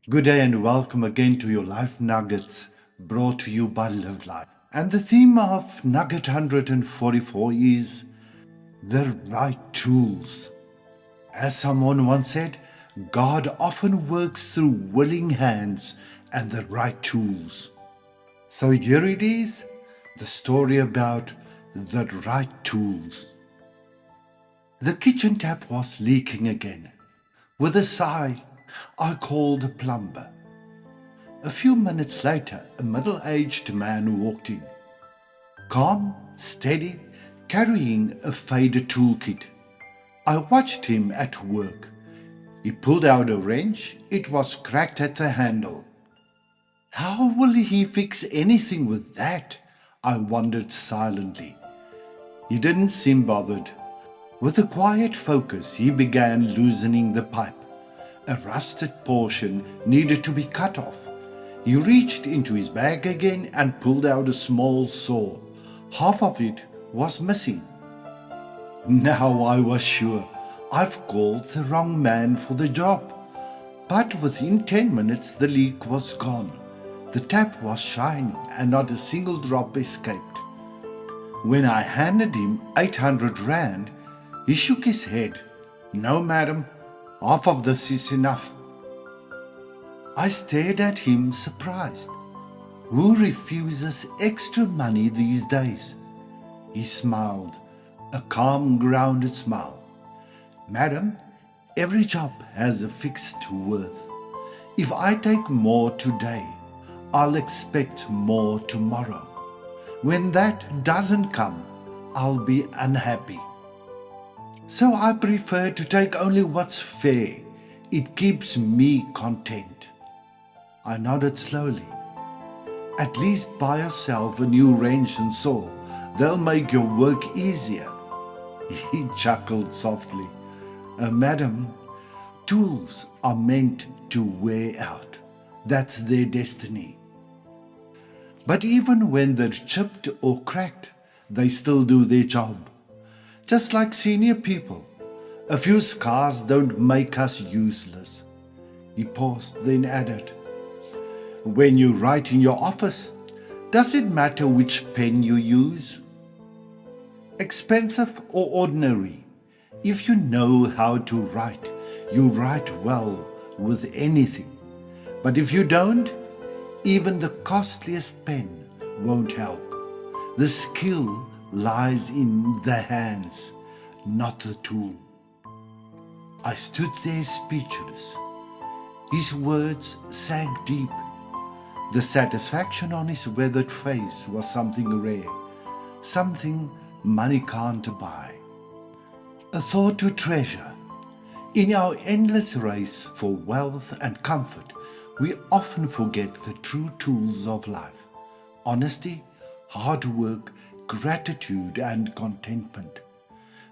Good day and welcome again to your Life Nuggets brought to you by Live Life. And the theme of Nugget 144 is the right tools. As someone once said, God often works through willing hands and the right tools. So here it is, the story about the right tools. The kitchen tap was leaking again. With a sigh, I called a plumber. A few minutes later, a middle-aged man walked in, calm, steady, carrying a faded toolkit. I watched him at work. He pulled out a wrench. It was cracked at the handle. How will he fix anything with that? I wondered silently. He didn't seem bothered. With a quiet focus, he began loosening the pipe. A rusted portion needed to be cut off. He reached into his bag again and pulled out a small saw. Half of it was missing. Now I was sure I've called the wrong man for the job. But within 10 minutes the leak was gone. The tap was shining and not a single drop escaped. When I handed him 800 rand, he shook his head. No, madam, half of this is enough. I stared at him surprised. Who refuses extra money these days? He smiled, a calm, grounded smile. Madam, every job has a fixed worth. If I take more today, I'll expect more tomorrow. When that doesn't come, I'll be unhappy. So I prefer to take only what's fair. It keeps me content. I nodded slowly. At least buy yourself a new wrench and saw. They'll make your work easier. He chuckled softly. Madam, tools are meant to wear out. That's their destiny. But even when they're chipped or cracked, they still do their job. Just like senior people, a few scars don't make us useless. He paused, then added, when you write in your office, does it matter which pen you use? Expensive or ordinary? If you know how to write, you write well with anything. But if you don't, even the costliest pen won't help. The skill lies in the hands, not the tool. I stood there speechless. His words sank deep. The satisfaction on his weathered face was something rare, something money can't buy. A thought to treasure. In our endless race for wealth and comfort, we often forget the true tools of life: honesty, hard work, gratitude, and contentment.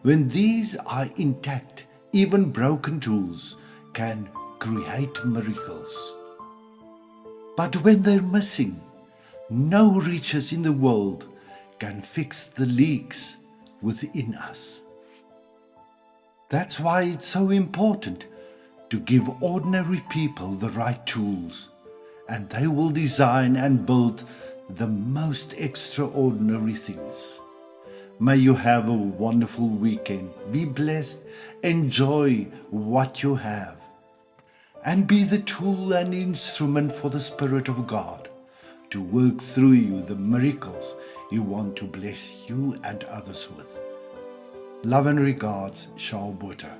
When these are intact, even broken tools can create miracles. But when they're missing, no riches in the world can fix the leaks within us. That's why it's so important to give ordinary people the right tools, and they will design and build the most extraordinary things. May you have a wonderful weekend. Be blessed. Enjoy what you have. And be the tool and instrument for the Spirit of God to work through you the miracles you want to bless you and others with. Love and regards, Shalom Shalom.